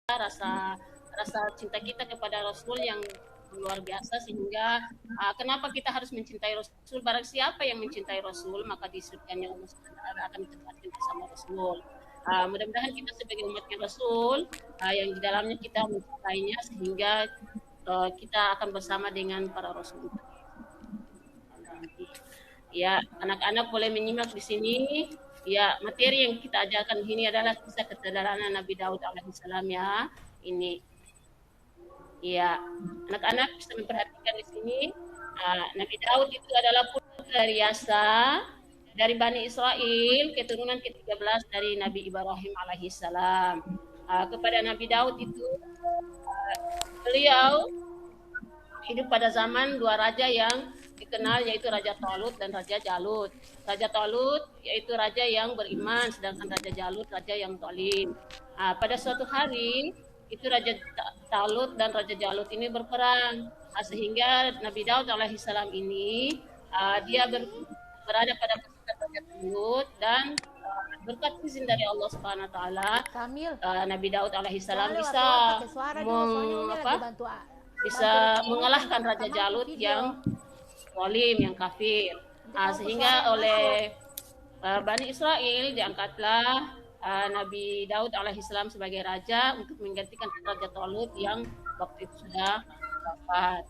rasa rasa cinta kita kepada Rasul yang luar biasa, sehingga kenapa kita harus mencintai Rasul? Barang siapa yang mencintai Rasul, maka di surganya Allah SWT akan ditempatkan bersama Rasul. Mudah-mudahan kita sebagai umatnya Rasul, yang di dalamnya kita mencintainya, sehingga kita akan bersama dengan para Rasul. Ya, anak-anak boleh menyimak di sini. Ya, materi yang kita ajarkan di sini adalah kisah keteladanan Nabi Daud alaihissalam ya. Ini, ya, anak-anak bisa memperhatikan di sini. Nabi Daud itu adalah putra dari Yasa, dari Bani Israel, keturunan ke-13 dari Nabi Ibrahim alaihissalam. Kepada Nabi Daud itu, beliau hidup pada zaman dua raja yang dikenal, yaitu Raja Talut dan Raja Jalut. Raja Talut yaitu raja yang beriman, sedangkan Raja Jalut raja yang zalim. Pada suatu hari itu Raja Talut dan Raja Jalut ini berperang, sehingga Nabi Daud alaihissalam ini dia berada pada pasukan Raja Talut, dan berkat izin dari Allah Subhanahu wa taala, Nabi Daud alaihissalam bisa mengalahkan Raja Jalut yang zalim, yang kafir. Sehingga oleh Bani Israel diangkatlah Nabi Daud alaihissalam sebagai raja untuk menggantikan Raja Talut yang waktu itu sudah wafat.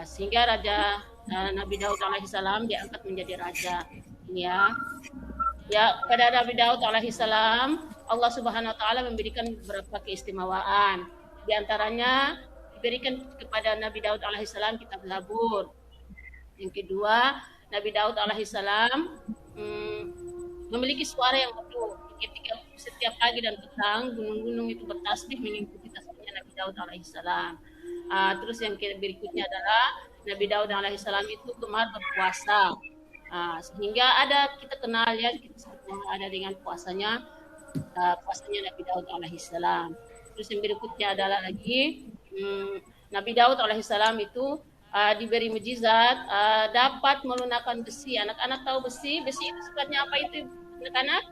Sehingga Raja Nabi Daud alaihissalam diangkat menjadi raja. Ya, pada Nabi Daud alaihissalam Allah Subhanahu wa taala memberikan beberapa keistimewaan. Di antaranya diberikan kepada Nabi Daud alaihissalam kitab Zabur. Yang kedua, Nabi Daud alaihissalam memiliki suara yang merdu. Ketika setiap pagi dan petang gunung-gunung itu bertasbih mengikuti tasbihnya Nabi Daud alaihissalam. Terus yang berikutnya adalah Nabi Daud alaihissalam itu gemar berpuasa. Sehingga kita kenal ya, kita ada dengan puasanya Nabi Daud alaihissalam. Terus yang berikutnya adalah lagi Nabi Daud alaihissalam itu diberi mukjizat dapat melunakkan besi. Anak-anak tahu besi? Besi itu sifatnya apa itu, anak-anak?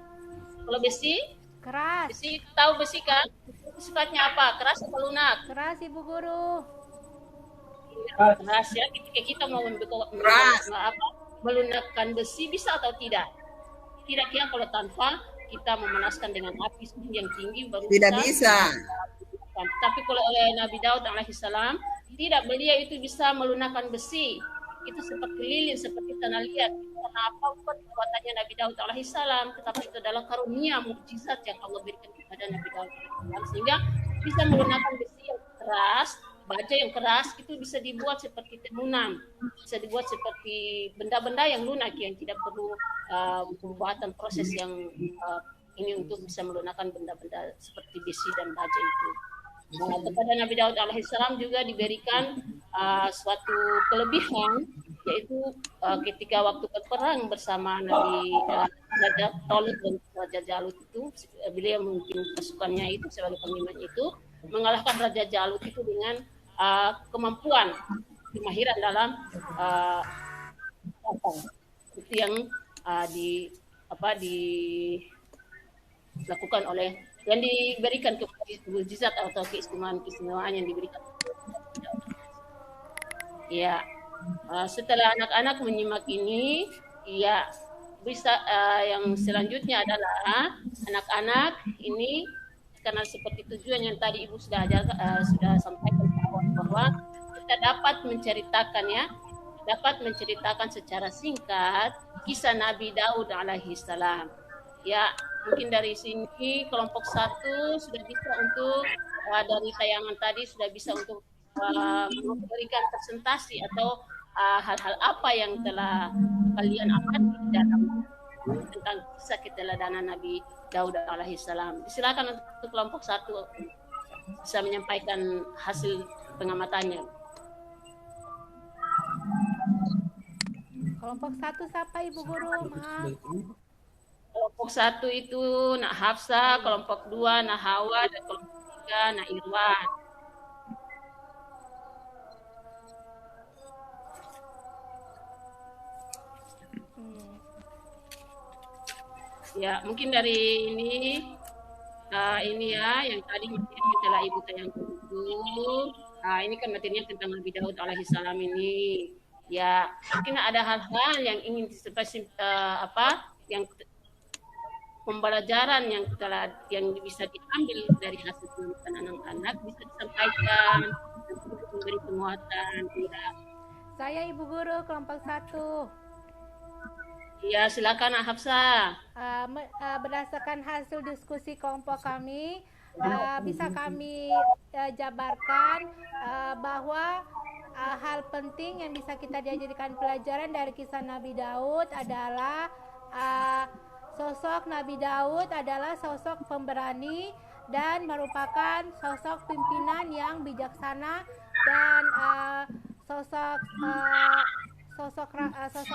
Kalau besi? Keras. Besi, tahu besi kan? Sifatnya apa? Keras atau lunak? Keras, Ibu Guru. Keras ya. Ketika kita mau melunakkan besi, bisa atau tidak? Tidak ya, kalau tanpa kita memanaskan dengan api yang tinggi baru tidak bisa. Tapi kalau oleh Nabi Daud alaihissalam tidak, beliau itu bisa melunakkan besi. Itu seperti lilin, seperti tanah liat. Karena apa? Bukan kekuatannya Nabi Daud alaihissalam, tetapi itu adalah karunia mukjizat yang Allah berikan kepada Nabi Daud alaihissalam, sehingga bisa melunakkan besi yang keras, baja yang keras itu bisa dibuat seperti tenunan, bisa dibuat seperti benda-benda yang lunak, yang tidak perlu pembuatan proses yang ini untuk bisa melunakkan benda-benda seperti besi dan baja itu. Kepada Nabi Daud alaihissalam juga diberikan suatu kelebihan, yaitu ketika waktu berperang bersama Raja Talut dan Raja Jalut itu, beliau memimpin pasukannya itu sebagai pengimanya itu, mengalahkan Raja Jalut itu dengan kemampuan, kemahiran dalam itu yang dilakukan oleh yang diberikan mukjizat atau keistimewaan yang diberikan. Ya, setelah anak-anak menyimak ini, ya bisa yang selanjutnya adalah anak-anak ini, karena seperti tujuan yang tadi Ibu sudah sampaikan bahwa kita dapat menceritakan secara singkat kisah Nabi Daud alaihissalam. Ya, mungkin dari sini kelompok 1 sudah bisa untuk dari tayangan tadi sudah bisa untuk memberikan presentasi atau hal-hal apa yang telah kalian amati dalam tentang kisah keteladanan Nabi Daud alaihissalam. Silakan untuk kelompok 1 bisa menyampaikan hasil pengamatannya. Kelompok 1 siapa, Ibu Guru? Maaf. Kelompok 1 itu Nak Hafsa, kelompok 2 Nak Hawa, dan kelompok 3 Nak Irwan. Ya, mungkin dari ini Ini ya, yang tadi materi telah Ibu tayangkan itu. Ini kan materinya tentang Nabi Daud alaihissalam ini. Ya, mungkin ada hal-hal yang ingin yang pembelajaran yang bisa diambil dari hasil pendidikan anak-anak bisa disampaikan untuk memberi penguatan. Ya, Saya Ibu Guru kelompok 1. ya silakan Hafsah. Berdasarkan hasil diskusi kelompok kami, bisa kami jabarkan bahwa hal penting yang bisa kita dijadikan pelajaran dari kisah Nabi Daud adalah sosok Nabi Daud adalah sosok pemberani dan merupakan sosok pimpinan yang bijaksana dan sosok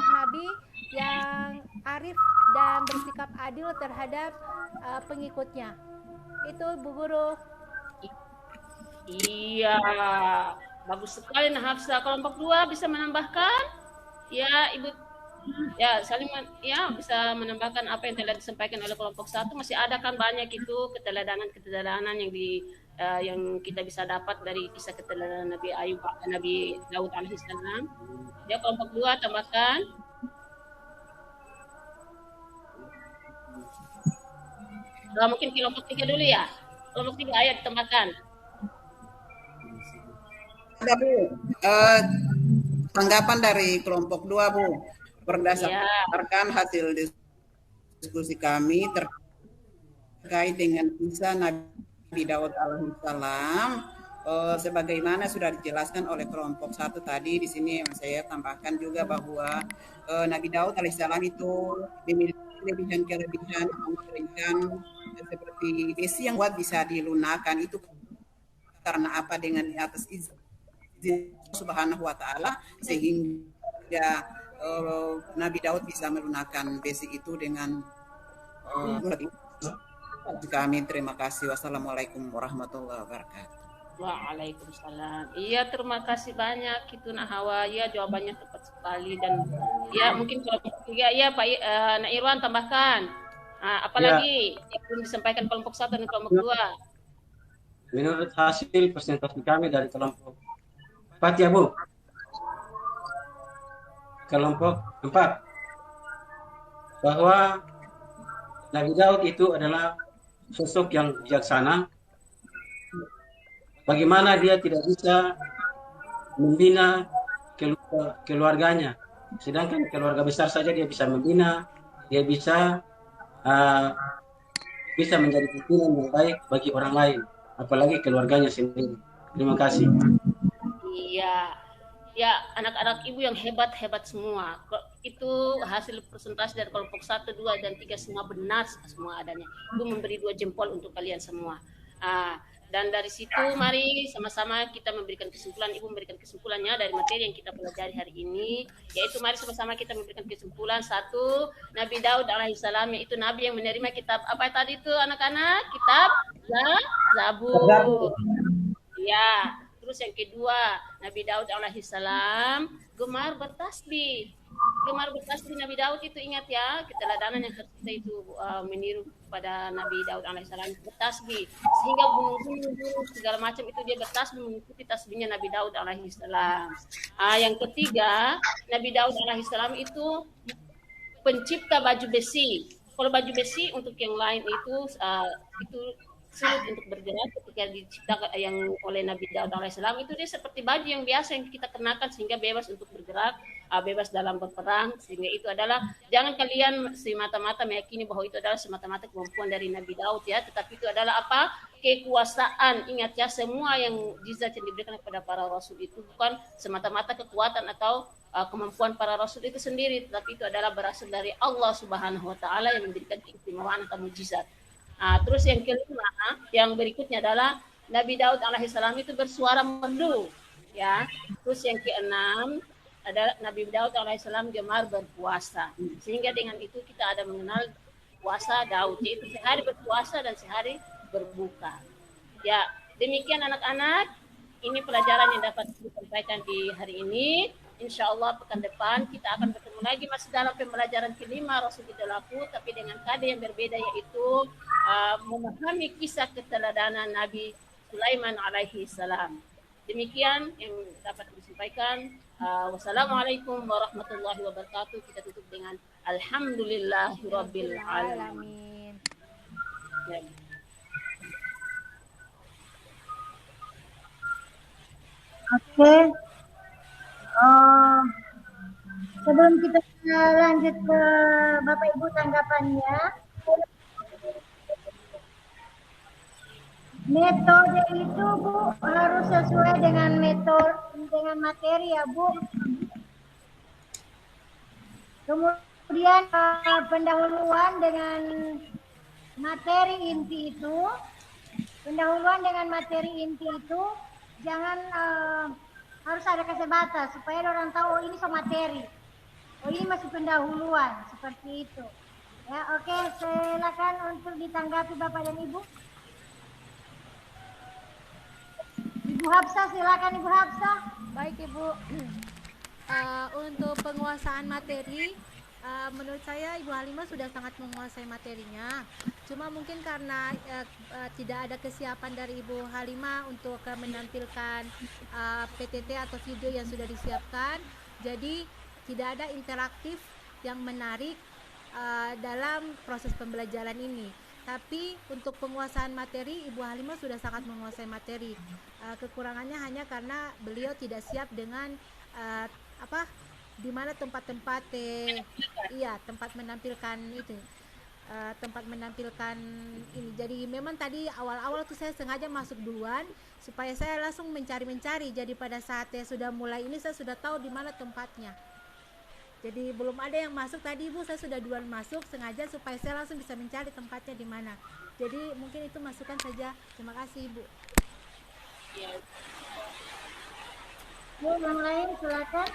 Nabi yang arif dan bersikap adil terhadap pengikutnya. Itu Bu Guru. Iya, bagus sekali nah Hafsah. Kelompok 2 bisa menambahkan? Ya, Ibu. Ya, saling ya bisa menambahkan apa yang telah disampaikan oleh kelompok 1. Masih ada kan banyak itu keteladanan yang kita bisa dapat dari kisah keteladanan Nabi Daud alaihissalam. Ya, kelompok 2 tambahkan. Mungkin kelompok 3 dulu ya. Kelompok 3 ayat ditambahkan. Ada Bu, tanggapan dari kelompok 2 Bu, berdasarkan hasil diskusi kami terkait dengan kisah Nabi Daud alaihissalam, sebagaimana sudah dijelaskan oleh kelompok 1 tadi, di sini saya tambahkan juga bahwa Nabi Daud alaihissalam itu memiliki kelebihan memberikan seperti besi yang kuat bisa dilunakan. Itu karena apa? Dengan atas izin Subhanahu wa Ta'ala, sehingga Nabi Daud bisa melunakkan besi itu dengan kami. Terima kasih. Wassalamualaikum warahmatullahi wabarakatuh. Waalaikumsalam. Iya, terima kasih banyak itu Nak Hawa. Ya, jawabannya tepat sekali dan ya mungkin kelompok 3 ya Pak Nak Irwan tambahkan. Apalagi yang belum disampaikan kelompok 1 dan kelompok 2. Menurut hasil presentasi kami dari kelompok 4 ya Bu. Kelompok 4 bahwa Nabi Daud itu adalah sosok yang bijaksana. Bagaimana dia tidak bisa membina keluarganya, sedangkan keluarga besar saja dia bisa membina, dia bisa menjadi pimpinan yang baik bagi orang lain, apalagi keluarganya sendiri. Terima kasih. Iya, ya anak-anak ibu yang hebat-hebat semua. Itu hasil presentasi dari kelompok 1, 2, dan 3 semua benar semua adanya. Ibu memberi 2 jempol untuk kalian semua. Dan dari situ mari sama-sama kita memberikan kesimpulan. Ibu memberikan kesimpulannya dari materi yang kita pelajari hari ini, yaitu mari sama-sama kita memberikan kesimpulan. 1, Nabi Daud alaihissalam, yaitu Nabi yang menerima kitab apa tadi itu anak-anak? Kitab Zabur. Ya. Terus yang kedua, Nabi Daud alaihissalam gemar bertasbih. Nabi Daud itu ingat ya, keteladanan yang harus kita itu meniru pada Nabi Daud alaihissalam, bertasbih. Sehingga gunung-gunung segala macam itu dia bertasbih mengikuti tasbihnya Nabi Daud alaihissalam. Yang ketiga, Nabi Daud alaihissalam itu pencipta baju besi. Kalau baju besi untuk yang lain itu sulit untuk bergerak ketika diciptakan yang oleh Nabi Daud alaihissalam, itu dia seperti baju yang biasa yang kita kenakan sehingga bebas untuk bergerak, bebas dalam berperang. Sehingga itu adalah, jangan kalian semata-mata meyakini bahwa itu adalah semata-mata kemampuan dari Nabi Daud ya, tetapi itu adalah apa? Kekuasaan. Ingat ya, semua yang jizat yang diberikan kepada para rasul itu bukan semata-mata kekuatan atau kemampuan para rasul itu sendiri, tetapi itu adalah berasal dari Allah Subhanahu wa Ta'ala yang memberikan keistimewaan atau mujizat. Terus yang kelima, yang berikutnya adalah Nabi Daud alaihissalam itu bersuara merdu, ya. Terus yang keenam adalah Nabi Daud alaihissalam gemar berpuasa, sehingga dengan itu kita ada mengenal puasa Daud, yaitu sehari berpuasa dan sehari berbuka. Ya, demikian anak-anak. Ini pelajaran yang dapat disampaikan di hari ini. Insya Allah pekan depan kita akan bertemu lagi masih dalam pembelajaran kelima Rasul Idolaku, tapi dengan kade yang berbeda, yaitu memahami kisah keteladanan Nabi Sulaiman alaihi salam. Demikian yang dapat disampaikan. Wassalamualaikum warahmatullahi wabarakatuh. Kita tutup dengan alhamdulillahirabbil alamin. Ya. Oke. Sebelum kita lanjut ke Bapak Ibu tanggapannya, metode itu Bu harus sesuai dengan materi ya Bu. Kemudian pendahuluan dengan materi inti itu, jangan harus ada kesebatan supaya orang tahu, oh ini materi, oh ini masih pendahuluan, seperti itu. Ya, oke, silakan untuk ditanggapi Bapak dan Ibu. Ibu Hafsah, silakan Ibu Hafsah. Baik Ibu, untuk penguasaan materi, menurut saya Ibu Halimah sudah sangat menguasai materinya. Cuma mungkin karena tidak ada kesiapan dari Ibu Halimah untuk menampilkan PTT atau video yang sudah disiapkan, jadi tidak ada interaktif yang menarik dalam proses pembelajaran ini. Tapi untuk penguasaan materi, Ibu Halimah sudah sangat menguasai materi. Kekurangannya hanya karena beliau tidak siap dengan di mana tempat-tempat tempat menampilkan itu. Tempat menampilkan ini. Jadi memang tadi awal-awal tuh saya sengaja masuk duluan supaya saya langsung mencari. Jadi pada saat saya sudah mulai ini, saya sudah tahu di mana tempatnya. Jadi belum ada yang masuk tadi Ibu, saya sudah duluan masuk sengaja supaya saya langsung bisa mencari tempatnya di mana. Jadi mungkin itu masukan saja. Terima kasih Ibu. Yang lain silakan.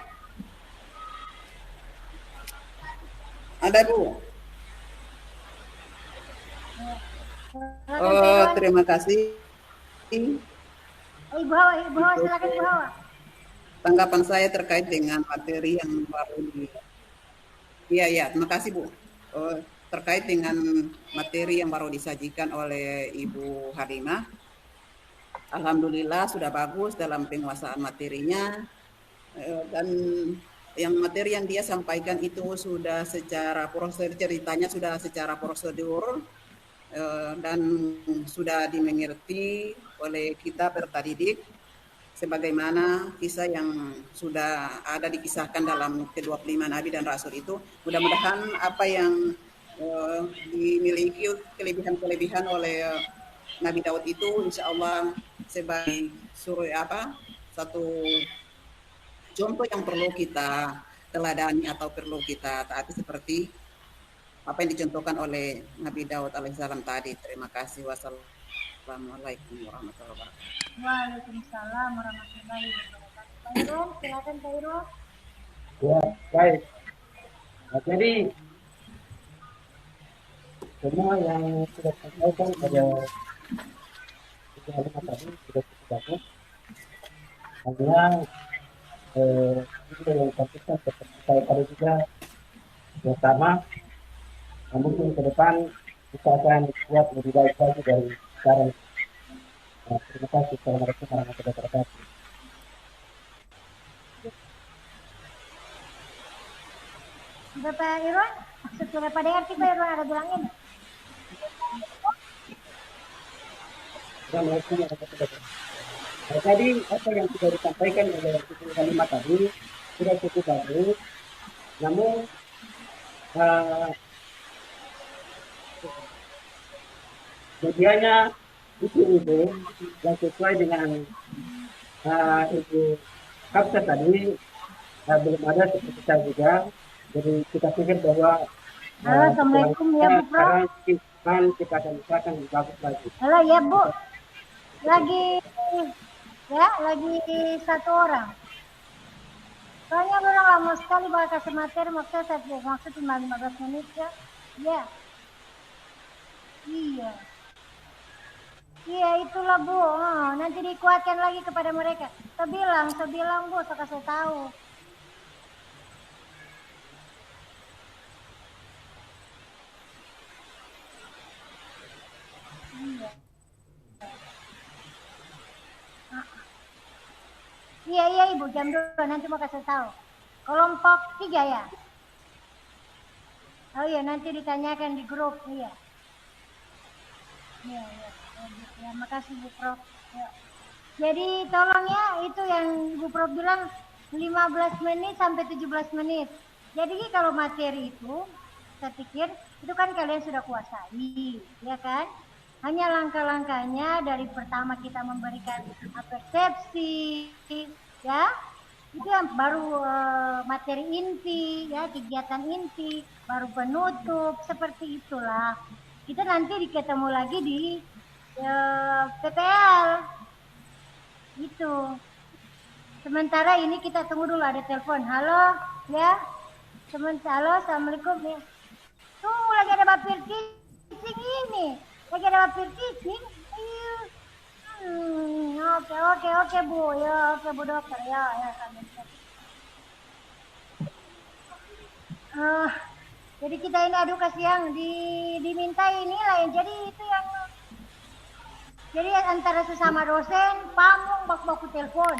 Ada Bu. Terima kasih. Ibu Hawa, silakan Ibu Hawa. Tanggapan saya terkait dengan materi yang baru terima kasih Bu. Terkait dengan materi yang baru disajikan oleh Ibu Halimah, alhamdulillah sudah bagus dalam penguasaan materinya, dan yang materi yang dia sampaikan itu sudah secara prosedur, ceritanya sudah secara prosedur dan sudah dimengerti oleh kita peserta didik sebagaimana kisah yang sudah ada dikisahkan dalam ke-25 Nabi dan Rasul itu. Mudah-mudahan apa yang dimiliki kelebihan-kelebihan oleh Nabi Daud itu insya Allah sebagai satu contoh yang perlu kita teladani atau perlu kita taati seperti apa yang dicontohkan oleh Nabi Daud alaihissalam tadi. Terima kasih. Wassalamualaikum warahmatullahi wabarakatuh. Waalaikumsalam warahmatullahi wabarakatuh. Pak Irwan, silakan Pak Irwan. Ya, baik. Nah, jadi semua yang sudah disampaikan pada hari tadi sudah cukup bagus. Hanya itu yang konsisten seperti saya tadi juga bersama. Mungkin ke depan kita akan buat lebih baik lagi dari sekarang. Terima kasih. Assalamualaikum warahmatullahi wabarakatuh. Bapak Irwan, setelah pada ngerti Pak Irwan ada bilangin. Assalamualaikum warahmatullahi wabarakatuh. Nah, tadi apa yang sudah disampaikan oleh Ibu Halimah tadi sudah cukup bagus. Namun medianya itu yang sesuai dengan Ibu Hafsah tadi belum ada seperti saya juga. Jadi kita pikir bahwa Assalamualaikum ya Bu Pro. Kita akan usahakan lebih bagus lagi. Halo ya Bu, lagi satu orang. Soalnya belum lama sekali bakal kasih materi, maksud cuma 15 menit ya. Ya. Iya itulah Bu. Nanti dikuatkan lagi kepada mereka. Saya bilang Bu, saya kasih tahu. Iya Ibu, jam 2 nanti mau kasih tahu. Kelompok 3 ya? Oh iya, nanti ditanyakan di grup, iya. Iya. Ya, makasih Bu Prof. Ya. Jadi tolong ya, itu yang Ibu Prof bilang 15 menit sampai 17 menit. Jadi kalau materi itu, saya pikir itu kan kalian sudah kuasai, ya kan? Hanya langkah-langkahnya dari pertama kita memberikan persepsi, ya, itu yang baru materi inti, ya, kegiatan inti, baru penutup, seperti itulah. Kita nanti ketemu lagi di PPL, itu. Sementara ini kita tunggu dulu ada telepon. Halo, ya. Halo, assalamualaikum. Ya. Tunggu lagi ada bapir kicing ini. Lagi ada bapir kicing. Oke Bu. Ya, oke Bu dokter. Ya. Jadi kita ini edukasi yang dimintai nilai. Jadi itu yang jadi antara sesama dosen, pamung baku-baku telepon.